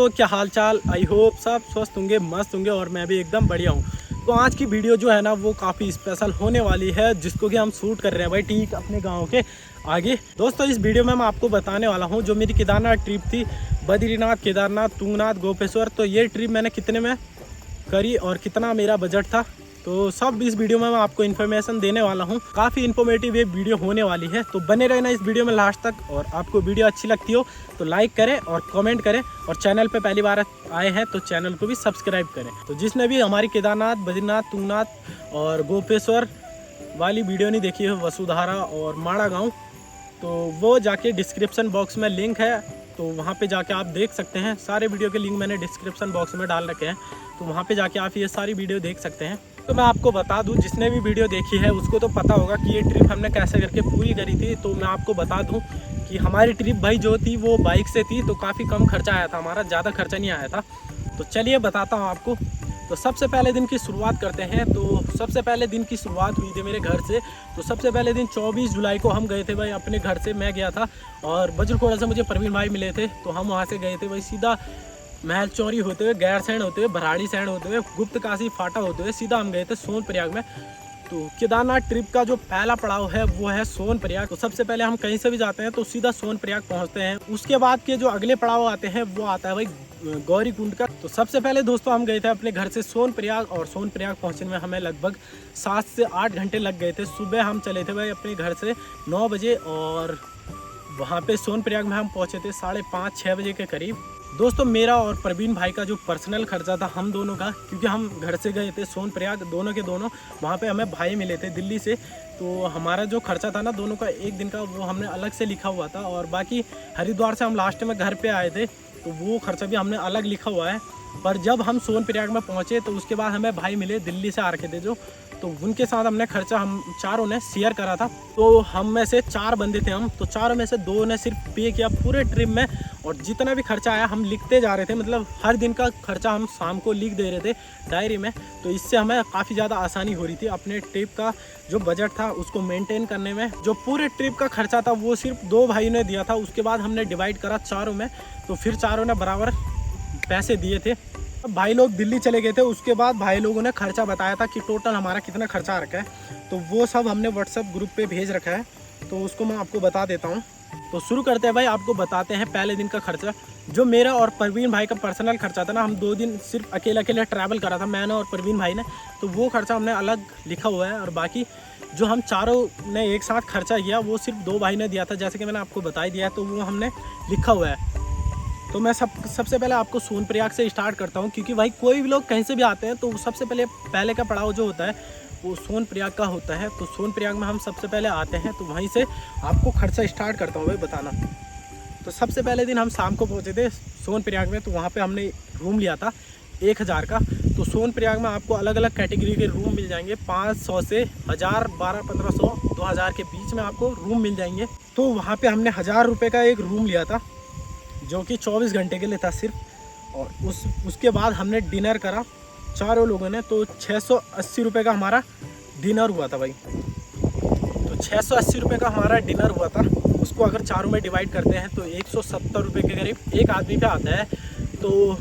दोस्तों क्या हाल चाल। आई होप सब स्वस्थ होंगे, मस्त होंगे और मैं भी एकदम बढ़िया हूँ। तो आज की वीडियो जो है ना वो काफ़ी स्पेशल होने वाली है, जिसको कि हम शूट कर रहे हैं भाई ठीक अपने गांव के आगे। दोस्तों इस वीडियो में मैं आपको बताने वाला हूँ जो मेरी केदारनाथ ट्रिप थी, बद्रीनाथ, केदारनाथ, तुंगनाथ, गोपेश्वर। तो ये ट्रिप मैंने कितने में करी और कितना मेरा बजट था, तो सब इस वीडियो में मैं आपको इन्फॉर्मेशन देने वाला हूँ। काफ़ी इन्फॉर्मेटिव ये वीडियो होने वाली है, तो बने रहना इस वीडियो में लास्ट तक। और आपको वीडियो अच्छी लगती हो तो लाइक करें और कमेंट करें, और चैनल पे पहली बार आए हैं तो चैनल को भी सब्सक्राइब करें। तो जिसने भी हमारी केदारनाथ, बद्रीनाथ, तुंगनाथ और गोपेश्वर वाली वीडियो नहीं देखी है, वसुधारा और माड़ा गाँव, तो वो जाके डिस्क्रिप्शन बॉक्स में लिंक है, तो वहाँ पे जाके आप देख सकते हैं। सारे वीडियो के लिंक मैंने डिस्क्रिप्शन बॉक्स में डाल रखे हैं, तो वहाँ पे जाके आप ये सारी वीडियो देख सकते हैं। तो मैं आपको बता दूं, जिसने भी वीडियो देखी है उसको तो पता होगा कि ये ट्रिप हमने कैसे करके पूरी करी थी। तो मैं आपको बता दूं कि हमारी ट्रिप भाई जो थी वो बाइक से थी, तो काफ़ी कम खर्चा आया था हमारा, ज़्यादा खर्चा नहीं आया था। तो चलिए बताता हूँ आपको। तो सबसे पहले दिन की शुरुआत करते हैं। तो सबसे पहले दिन की शुरुआत हुई थी मेरे घर से। तो सबसे पहले दिन 24 जुलाई को हम गए थे भाई अपने घर से। मैं गया था और बज्रखोड़ा से मुझे प्रवीण भाई मिले थे, तो हम वहाँ से गए थे भाई सीधा महल चौरी होते हुए, गैरसैंण होते हुए, भराड़ी सैंण होते हुए, गुप्त काशी फाटा होते हुए सीधा हम गए थे सोनप्रयाग में। तो केदारनाथ ट्रिप का जो पहला पड़ाव है वो है सोनप्रयाग। तो सबसे पहले हम कहीं से भी जाते हैं तो सीधा सोनप्रयाग पहुंचते हैं। उसके बाद के जो अगले पड़ाव आते हैं वो आता है भाई गौरी कुंड का। तो सबसे पहले दोस्तों हम गए थे अपने घर से सोनप्रयाग, और सोनप्रयाग पहुंचने में हमें लगभग 7 से 8 घंटे लग गए थे। सुबह हम चले थे भाई अपने घर से 9 बजे, और वहाँ पे सोनप्रयाग में हम पहुँचे थे 5:30-6 बजे के करीब। दोस्तों मेरा और प्रवीण भाई का जो पर्सनल खर्चा था हम दोनों का, क्योंकि हम घर से गए थे सोनप्रयाग दोनों के दोनों, वहाँ पे हमें भाई मिले थे दिल्ली से। तो हमारा जो खर्चा था ना दोनों का एक दिन का, वो हमने अलग से लिखा हुआ था। और बाकी हरिद्वार से हम लास्ट में घर पे आए थे, तो वो खर्चा भी हमने अलग लिखा हुआ है। पर जब हम सोनप्रयाग में पहुँचे तो उसके बाद हमें भाई मिले दिल्ली से आ रखे थे जो, तो उनके साथ हमने खर्चा हम चारों ने शेयर करा था। तो हम में से 4 बंदे थे हम, तो चारों में से 2 ने सिर्फ पे किया पूरे ट्रिप में, और जितना भी खर्चा आया हम लिखते जा रहे थे। मतलब हर दिन का खर्चा हम शाम को लिख दे रहे थे डायरी में। तो इससे हमें काफ़ी ज़्यादा आसानी हो रही थी अपने ट्रिप का जो बजट था उसको मेंटेन करने में। जो पूरे ट्रिप का खर्चा था वो सिर्फ 2 भाई ने दिया था। उसके बाद हमने डिवाइड करा चारों में, तो फिर चारों ने बराबर पैसे दिए थे। अब भाई लोग दिल्ली चले गए थे, उसके बाद भाई लोगों ने खर्चा बताया था कि टोटल हमारा कितना खर्चा आ रखा है। तो वो सब हमने व्हाट्सएप ग्रुप पे भेज रखा है, तो उसको मैं आपको बता देता हूँ। तो शुरू करते हैं भाई, आपको बताते हैं पहले दिन का खर्चा। जो मेरा और प्रवीण भाई का पर्सनल खर्चा था ना, हम 2 दिन सिर्फ अकेले ट्रैवल करा था मैंने और प्रवीण भाई ने, तो वो खर्चा हमने अलग लिखा हुआ है। और बाकी जो हम चारों ने एक साथ खर्चा किया वो सिर्फ 2 भाई ने दिया था, जैसे कि मैंने आपको बता ही दिया है, तो वो हमने लिखा हुआ है। तो मैं सबसे पहले आपको सोनप्रयाग से स्टार्ट करता हूँ, क्योंकि भाई कोई भी लोग कहीं से भी आते हैं तो सबसे पहले का पड़ाव जो होता है वो सोनप्रयाग का होता है। तो सोनप्रयाग में हम सबसे पहले आते हैं, तो वहीं से आपको खर्चा स्टार्ट करता हूँ भाई बताना। तो सबसे पहले दिन हम शाम को पहुँचे थे सोनप्रयाग में, तो वहाँ पर हमने रूम लिया था 1000 का। तो सोनप्रयाग में आपको अलग अलग कैटेगरी के रूम मिल जाएंगे, 500 से 1000, 1200-1500, 2000 के बीच में आपको रूम मिल जाएंगे। तो वहाँ पर हमने 1000 रुपये का एक रूम लिया था जो कि 24 घंटे के लिए था सिर्फ। और उसके बाद हमने डिनर करा चारों लोगों ने, तो 680 रुपये का हमारा डिनर हुआ था भाई। तो 680 रुपये का हमारा डिनर हुआ था। उसको अगर चारों में डिवाइड करते हैं तो 170 रुपये के करीब एक आदमी पे आता है। तो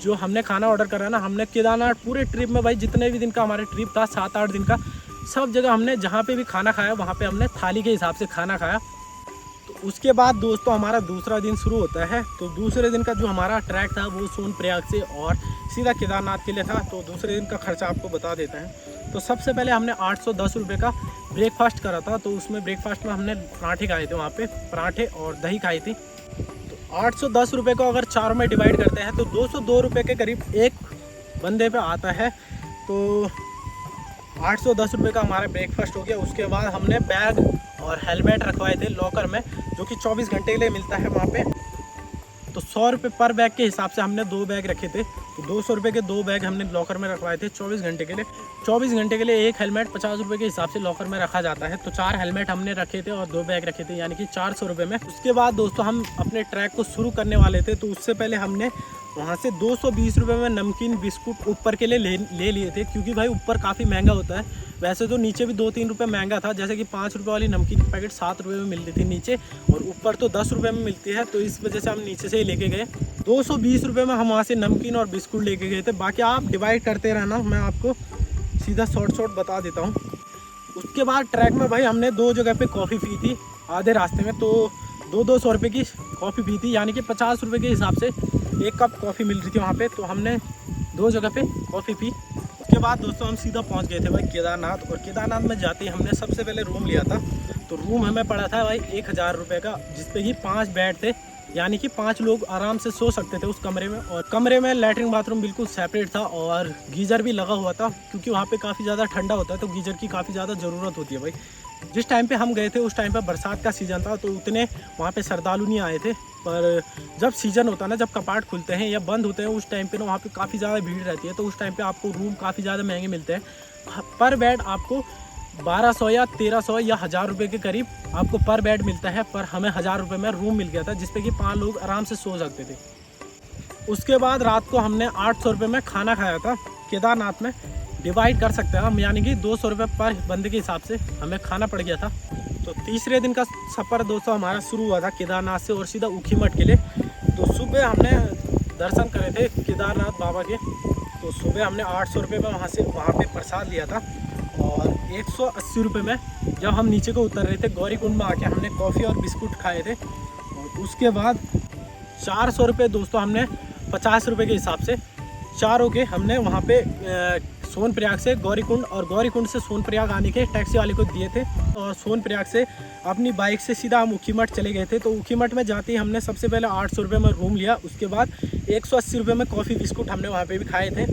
जो हमने खाना ऑर्डर करा ना, हमने केदारनाथ पूरे ट्रिप में भाई जितने भी दिन का हमारा ट्रिप था 7-8 दिन का, सब जगह हमने जहाँ पे भी खाना खाया वहाँ पे हमने थाली के हिसाब से खाना खाया। तो उसके बाद दोस्तों हमारा दूसरा दिन शुरू होता है। तो दूसरे दिन का जो हमारा ट्रैक था वो सोनप्रयाग से और सीधा केदारनाथ के लिए था। तो दूसरे दिन का खर्चा आपको बता देते हैं। तो सबसे पहले हमने 810 रुपये का ब्रेकफास्ट करा था। तो उसमें ब्रेकफास्ट में हमने पराठे खाए थे, वहाँ पे पराठे और दही खाई थी। तो 810 रुपये को अगर चारों में डिवाइड करते हैं तो 202 रुपये के करीब एक बंदे पे आता है। तो 810 रुपये का हमारा ब्रेकफास्ट हो गया। उसके बाद हमने बैग और हेलमेट रखवाए थे लॉकर में, जो कि 24 घंटे के लिए मिलता है वहाँ पे। तो 100 रुपये पर बैग के हिसाब से हमने 2 बैग रखे थे। तो 200 रुपये के 2 बैग हमने लॉकर में रखवाए थे 24 घंटे के लिए। 24 घंटे के लिए एक हेलमेट 50 रुपये के हिसाब से लॉकर में रखा जाता है। तो 4 हेलमेट हमने रखे थे और 2 बैग रखे थे, यानी कि 400 रुपये में। उसके बाद दोस्तों हम अपने ट्रैक को शुरू करने वाले थे, तो उससे पहले हमने वहाँ से 220 रुपये में नमकीन बिस्कुट ऊपर के लिए ले लिए थे, क्योंकि भाई ऊपर काफ़ी महंगा होता है। वैसे तो नीचे भी 2-3 रुपये महंगा था, जैसे कि 5 रुपये वाली नमकीन की पैकेट 7 रुपये में मिलती थी नीचे, और ऊपर तो 10 रुपये में मिलती है। तो इस वजह से हम नीचे से ही लेके गए। 220 रुपये में हम वहाँ से नमकीन और बिस्कुट लेके गए थे। बाकी आप डिवाइड करते रहना, मैं आपको सीधा शॉर्ट बता देता हूँ। उसके बाद ट्रैक में भाई हमने 2 जगह पे कॉफ़ी पी थी आधे रास्ते में। तो 200 रुपये की कॉफ़ी पी थी, यानी कि 50 रुपये के हिसाब से 1 कप कॉफ़ी मिल रही थी वहाँ पे। तो हमने 2 जगह पे कॉफ़ी पी। उसके बाद दोस्तों हम सीधा पहुँच गए थे भाई केदारनाथ। और केदारनाथ में जाते ही हमने सबसे पहले रूम लिया था। तो रूम हमें पड़ा था भाई 1000 रुपये का, जिसपे कि 5 बेड थे, यानी कि 5 लोग आराम से सो सकते थे उस कमरे में। और कमरे में लैट्रिन बाथरूम बिल्कुल सेपरेट था और गीज़र भी लगा हुआ था, क्योंकि वहाँ पे काफ़ी ज़्यादा ठंडा होता है तो गीज़र की काफ़ी ज़्यादा ज़रूरत होती है भाई। जिस टाइम पे हम गए थे उस टाइम पे बरसात का सीज़न था, तो उतने वहाँ पे श्रद्धालु नहीं आए थे। पर जब सीज़न होता है ना, जब कपाट खुलते हैं या बंद होते हैं, उस टाइम पे ना वहाँ पे काफ़ी ज़्यादा भीड़ रहती है। तो उस टाइम पे आपको रूम काफ़ी ज़्यादा महंगे मिलते हैं। पर बेड आपको 1200 या 1300 या 1000 रुपये के करीब आपको पर बेड मिलता है। पर हमें 1000 रुपये में रूम मिल गया था, जिसपे कि 5 लोग आराम से सो सकते थे। उसके बाद रात को हमने 800 रुपये में खाना खाया था केदारनाथ में। डिवाइड कर सकते हैं हम, यानी कि 200 रुपये पर बंदे के हिसाब से हमें खाना पड़ गया था। तो तीसरे दिन का सफ़र दोस्तों हमारा शुरू हुआ था केदारनाथ से और सीधा ऊखीमठ के लिए। तो सुबह हमने दर्शन करे थे केदारनाथ बाबा के। तो सुबह हमने 800 रुपये में वहाँ पे प्रसाद लिया था। और 180 रुपये में जब हम नीचे को उतर रहे थे गौरीकुंड में आके हमने कॉफ़ी और बिस्कुट खाए थे। और उसके बाद 400 रुपये दोस्तों हमने 50 रुपये के हिसाब से चारों के हमने वहाँ पे सोनप्रयाग से गौरीकुंड और गौरीकुंड से सोनप्रयाग आने के टैक्सी वाले को दिए थे। और सोनप्रयाग से अपनी बाइक से सीधा हम ऊखीमठ चले गए थे। तो ऊखीमठ में जाते ही हमने सबसे पहले 800 रुपये में रूम लिया। उसके बाद 180 रुपये में कॉफ़ी बिस्कुट हमने वहाँ पे भी खाए थे।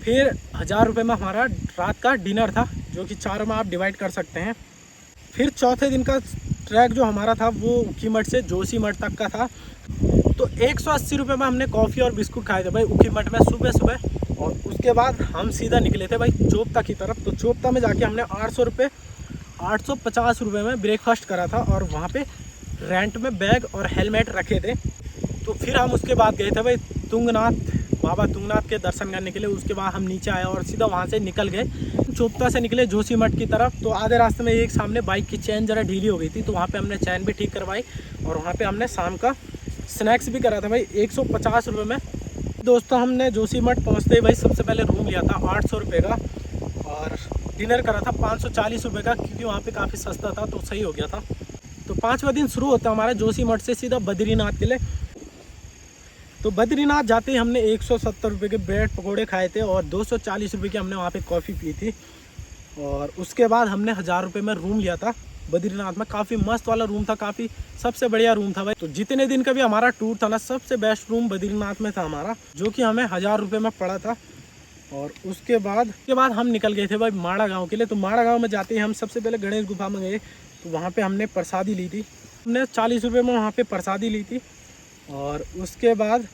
फिर 1000 रुपये में हमारा रात का डिनर था, जो कि 4 में आप डिवाइड कर सकते हैं। फिर चौथे दिन का ट्रैक जो हमारा था वो ऊखीमठ से जोशीमठ तक का था। तो 180 रुपये में हमने कॉफ़ी और बिस्कुट खाए थे भाई ऊखीमठ में सुबह सुबह। और उसके बाद हम सीधा निकले थे भाई चोपता की तरफ। तो चोपता में जाके हमने 850 रुपये में ब्रेकफास्ट करा था और वहाँ पे रेंट में बैग और हेलमेट रखे थे। तो फिर हम उसके बाद गए थे भाई बाबा तुंगनाथ के दर्शन करने के लिए। उसके बाद हम नीचे आए और सीधा वहाँ से निकल गए। चोपता से निकले जोशीमठ की तरफ। तो आधे रास्ते में एक सामने बाइक की चैन ज़रा ढीली हो गई थी, तो वहाँ पे हमने चैन भी ठीक करवाई। और वहाँ पे हमने शाम का स्नैक्स भी करा था भाई 150 रुपये में। दोस्तों हमने जोशीमठ पहुँचते ही भाई सबसे पहले रूम लिया था 800 रुपये का और डिनर करा था 540 रुपये का, क्योंकि वहाँ पे काफ़ी सस्ता था तो सही हो गया था। तो 5वां दिन शुरू होता है हमारा जोशीमठ से सीधा बद्रीनाथ के लिए। तो बद्रीनाथ जाते ही हमने 170 रुपये के ब्रेड पकोड़े खाए थे और 240 रुपये की हमने वहाँ पे कॉफ़ी पी थी। और उसके बाद हमने 1000 रुपये में रूम लिया था बद्रीनाथ में। काफ़ी मस्त वाला रूम था, काफ़ी सबसे बढ़िया रूम था भाई। तो जितने दिन का भी हमारा टूर था ना, सबसे बेस्ट रूम बद्रीनाथ में था हमारा, जो कि हमें 1000 रुपये में पड़ा था। और उसके बाद हम निकल गए थे भाई माड़ा गाँव के लिए। तो माड़ा गाँव में जाते ही हम सबसे पहले गणेश गुफा में गए। तो वहाँ पर हमने प्रसादी ली थी, हमने 40 रुपये में वहाँ पर प्रसादी ली थी। और उसके बाद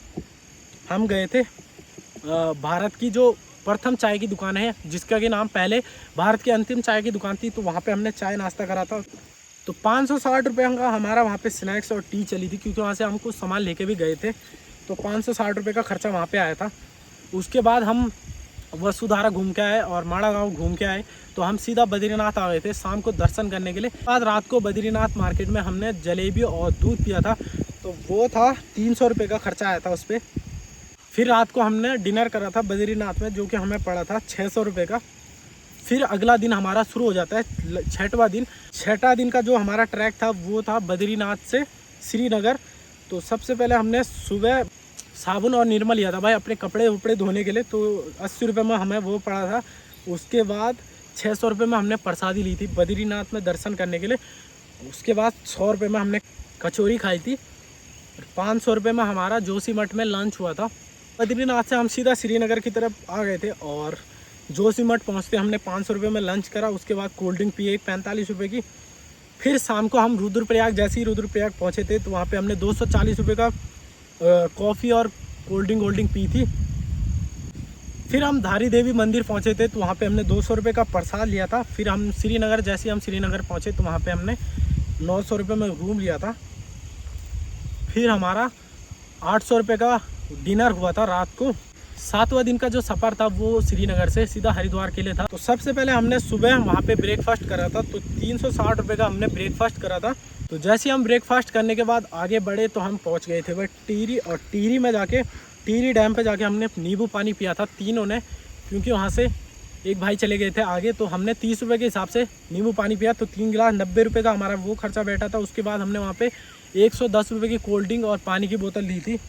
हम गए थे भारत की जो प्रथम चाय की दुकान है, जिसका कि नाम पहले भारत की अंतिम चाय की दुकान थी। तो वहाँ पे हमने चाय नाश्ता करा था। तो 560 रुपये का हमारा वहाँ पे स्नैक्स और टी चली थी, क्योंकि वहाँ से हम कुछ सामान लेके भी गए थे। तो 560 रुपये का खर्चा वहाँ पे आया था। उसके बाद हम वसुधारा घूम के आए और माड़ा गाँव घूम के आए। तो हम सीधा बद्रीनाथ आ गए थे शाम को दर्शन करने के लिए। बाद रात को बद्रीनाथ मार्केट में हमने जलेबी और दूध पिया था। तो वो था 300 रुपये का खर्चा आया था उस पर। फिर रात को हमने डिनर करा था बद्रीनाथ में, जो कि हमें पड़ा था 600 रुपये का। फिर अगला दिन हमारा शुरू हो जाता है 6वां दिन। 6वां दिन का जो हमारा ट्रैक था वो था बद्रीनाथ से श्रीनगर। तो सबसे पहले हमने सुबह साबुन और निरमा लिया था भाई अपने कपड़े वपड़े धोने के लिए। तो 80 रुपये में हमें वो पड़ा था। उसके बाद 600 रुपये में हमने प्रसादी ली थी बद्रीनाथ में दर्शन करने के लिए। उसके बाद 100 रुपये में हमने कचौरी खाई थी। 500 रुपये में हमारा जोशीमठ में लंच हुआ था। बद्रीनाथ से हम सीधा श्रीनगर की तरफ आ गए थे और जोशीमठ पहुँचते हमने 500 रुपये में लंच करा। उसके बाद कोल्ड ड्रिंक पिए 45 रुपये की। फिर शाम को हम रुद्रप्रयाग, जैसे ही रुद्रप्रयाग पहुँचे थे तो वहाँ पे हमने 240 रुपये का कॉफ़ी और कोल्ड ड्रिंक पी थी। फिर हम धारी देवी मंदिर पहुँचे थे, तो वहाँ पे हमने 200 रुपये का प्रसाद लिया था। फिर हम श्रीनगर, जैसे ही हम श्रीनगर पहुँचे तो वहाँ पे हमने 900 रुपये में रूम लिया था। फिर हमारा 800 रुपये का डिनर हुआ था रात को। 7वां दिन का जो सफ़र था वो श्रीनगर से सीधा हरिद्वार के लिए था। तो सबसे पहले हमने सुबह वहाँ पे ब्रेकफास्ट करा था। तो 360 रुपये का हमने ब्रेकफास्ट करा था। तो जैसे हम ब्रेकफास्ट करने के बाद आगे बढ़े तो हम पहुंच गए थे भाई टिहरी, और टिहरी में जाके टिहरी डैम पे जाके हमने नींबू पानी पिया था तीनों ने, क्योंकि वहाँ से एक भाई चले गए थे आगे। तो हमने 30 रुपये के हिसाब से नींबू पानी पिया, तो 3 गिलास 90 रुपये का हमारा वो खर्चा बैठा था। उसके बाद हमने वहाँ पे 110 रुपये की कोल्ड ड्रिंक और पानी की बोतल ली थी।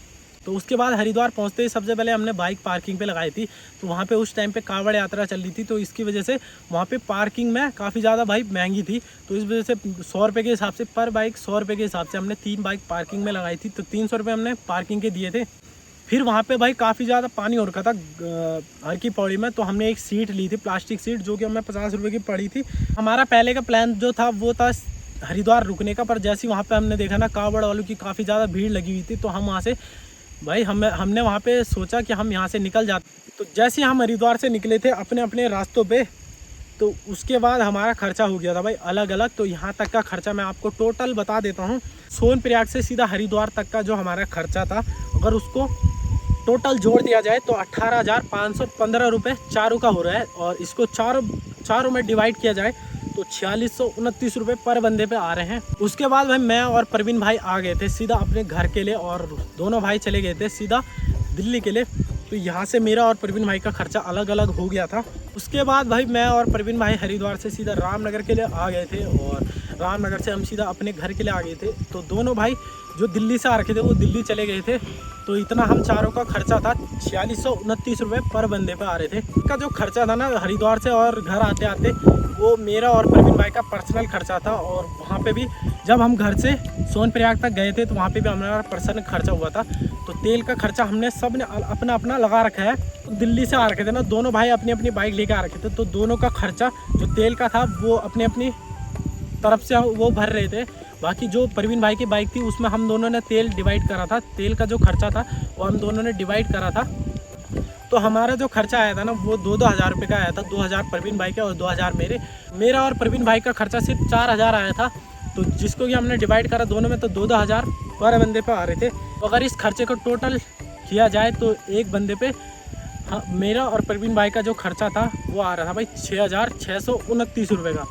तो उसके बाद हरिद्वार पहुंचते ही सबसे पहले हमने बाइक पार्किंग पे लगाई थी। तो वहाँ पे उस टाइम पे कांवड़ यात्रा चल रही थी, तो इसकी वजह से वहाँ पे पार्किंग में काफ़ी ज़्यादा भाई महंगी थी। तो इस वजह से 100 रुपये के हिसाब से पर बाइक 100 रुपये के हिसाब से हमने 3 बाइक पार्किंग में लगाई थी। तो 300 रुपये हमने पार्किंग के दिए थे। फिर वहाँ पे भाई काफ़ी ज़्यादा पानी हो रखा था हर की पौड़ी में, तो हमने एक सीट ली थी प्लास्टिक सीट, जो कि हमें 50 रुपये की पड़ी थी। हमारा पहले का प्लान जो था वो था हरिद्वार रुकने का, पर जैसे वहाँ पे हमने देखा ना कांवड़ वालों की काफ़ी ज़्यादा भीड़ लगी हुई थी, तो हम वहाँ से भाई हमने वहाँ पे सोचा कि हम यहाँ से निकल जाते। तो जैसे हम हरिद्वार से निकले थे अपने अपने रास्तों पे, तो उसके बाद हमारा खर्चा हो गया था भाई अलग अलग। तो यहाँ तक का खर्चा मैं आपको टोटल बता देता हूँ। सोनप्रयाग से सीधा हरिद्वार तक का जो हमारा खर्चा था, अगर उसको टोटल जोड़ दिया जाए तो 18,515 रुपये चारों का हो रहा है, और इसको चारों में डिवाइड किया जाए तो 4629 रुपये पर बंदे पे आ रहे हैं। उसके बाद भाई मैं और प्रवीण भाई आ गए थे सीधा अपने घर के लिए, और दोनों भाई चले गए थे सीधा दिल्ली के लिए। तो यहाँ से मेरा और प्रवीण भाई का खर्चा अलग अलग हो गया था। उसके बाद भाई मैं और प्रवीण भाई हरिद्वार से सीधा रामनगर के लिए आ गए थे, और रामनगर से हम सीधा अपने घर के लिए आ गए थे। तो दोनों भाई जो दिल्ली से आ रखे थे वो दिल्ली चले गए थे। तो इतना हम चारों का खर्चा था 4629 रुपये पर बंदे पे आ रहे थे। इसका जो खर्चा था ना हरिद्वार से और घर आते आते, वो मेरा और प्रवीण भाई का पर्सनल खर्चा था। और वहाँ पे भी जब हम घर से सोनप्रयाग तक गए थे तो वहाँ पे भी हमारा पर्सनल खर्चा हुआ था। तो तेल का खर्चा हमने सब ने अपना अपना लगा रखा है। तो दिल्ली से आ रखे थे ना दोनों भाई, अपनी अपनी बाइक लेके आ रखे थे, तो दोनों का खर्चा जो तेल का था वो अपनी अपनी तरफ से वो भर रहे थे। बाकी जो प्रवीण भाई की बाइक थी उसमें हम दोनों ने तेल डिवाइड करा था, तेल का जो खर्चा था वो हम दोनों ने डिवाइड करा था। तो हमारा जो खर्चा आया था ना वो 2-2 हज़ार रुपये का आया था। 2000 प्रवीण भाई का और 2000 मेरा और प्रवीण भाई का खर्चा सिर्फ 4000 आया था। तो जिसको कि हमने डिवाइड करा दोनों में, तो 2-2 हज़ार पर बंदे पे आ रहे थे। तो अगर इस खर्चे को टोटल किया जाए तो एक बंदे पे मेरा और प्रवीण भाई का जो खर्चा था वो आ रहा था भाई 6,629 रुपये का।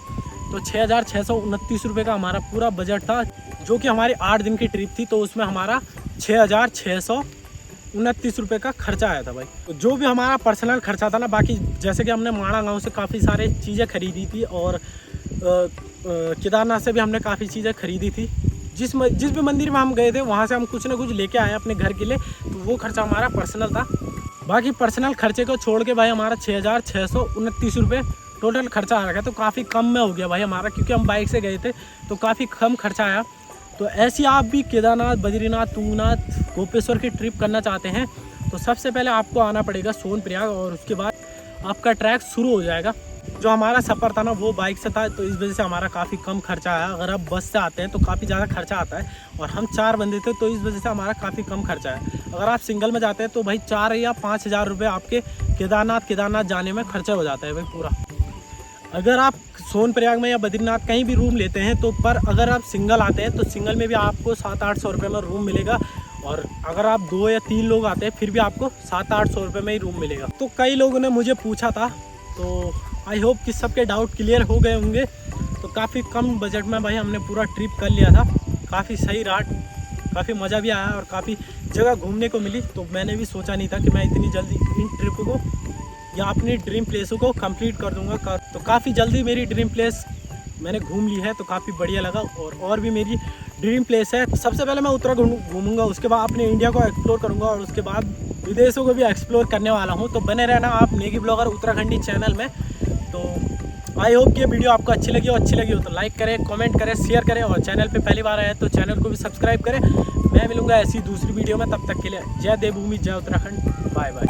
तो 6,629 रुपये का हमारा पूरा बजट था, जो कि हमारी 8 दिन की ट्रिप थी। तो उसमें हमारा 6,629 रुपये का खर्चा आया था भाई। तो जो भी हमारा पर्सनल खर्चा था ना, बाकी जैसे कि हमने माणा गांव से काफ़ी सारे चीज़ें खरीदी थी, और केदारनाथ से भी हमने काफ़ी चीज़ें खरीदी थी। जिस भी मंदिर में हम गए थे वहाँ से हम कुछ ना कुछ लेके आए अपने घर के लिए, तो वो खर्चा हमारा पर्सनल था। बाकी पर्सनल खर्चे को छोड़ के भाई हमारा 6,629 रुपये टोटल खर्चा आ रहा। तो काफ़ी कम में हो गया भाई हमारा, क्योंकि हम बाइक से गए थे तो काफ़ी कम खर्चा आया। तो ऐसी आप भी केदारनाथ, बद्रीनाथ, तुंगनाथ, गोपेश्वर की ट्रिप करना चाहते हैं तो सबसे पहले आपको आना पड़ेगा सोनप्रयाग, और उसके बाद आपका ट्रैक शुरू हो जाएगा। जो हमारा सफ़र था ना वो बाइक से था, तो इस वजह से हमारा काफ़ी कम खर्चा आया। अगर आप बस से आते हैं तो काफ़ी ज़्यादा खर्चा आता है, और हम 4 बंदे थे तो इस वजह से हमारा काफ़ी कम खर्चा है। अगर आप सिंगल में जाते हैं तो भाई 4 या 5 हज़ार रुपये आपके केदारनाथ जाने में खर्चा हो जाता है भाई पूरा। अगर आप सोनप्रयाग में या बद्रीनाथ कहीं भी रूम लेते हैं तो पर अगर आप सिंगल आते हैं तो सिंगल में भी आपको 700-800 रुपये में रूम मिलेगा, और अगर आप 2 या 3 लोग आते हैं फिर भी आपको 700-800 रुपये में ही रूम मिलेगा। तो कई लोगों ने मुझे पूछा था, तो आई होप कि सबके डाउट क्लियर हो गए होंगे। तो काफ़ी कम बजट में भाई हमने पूरा ट्रिप कर लिया था। काफ़ी सही रहा, काफ़ी मज़ा भी आया और काफ़ी जगह घूमने को मिली। तो मैंने भी सोचा नहीं था कि मैं इतनी जल्दी इन ट्रिप को या अपनी ड्रीम प्लेसों को कंप्लीट कर दूंगा। तो काफ़ी जल्दी मेरी ड्रीम प्लेस मैंने घूम ली है, तो काफ़ी बढ़िया लगा। और भी मेरी ड्रीम प्लेस है। सबसे पहले मैं उत्तराखंड घूमूंगा, उसके बाद अपने इंडिया को एक्सप्लोर करूंगा, और उसके बाद विदेशों को भी एक्सप्लोर करने वाला हूं। तो बने रहना आप नेगी ब्लॉगर उत्तराखंडी चैनल में। तो आई होप कि ये वीडियो आपको अच्छी लगी हो तो लाइक करें, कमेंट करें, शेयर करें, और चैनल पे पहली बार आए तो चैनल को भी सब्सक्राइब करें। मैं मिलूंगा ऐसी दूसरी वीडियो में, तब तक के लिए जय देवभूमि, जय उत्तराखंड, बाय बाय।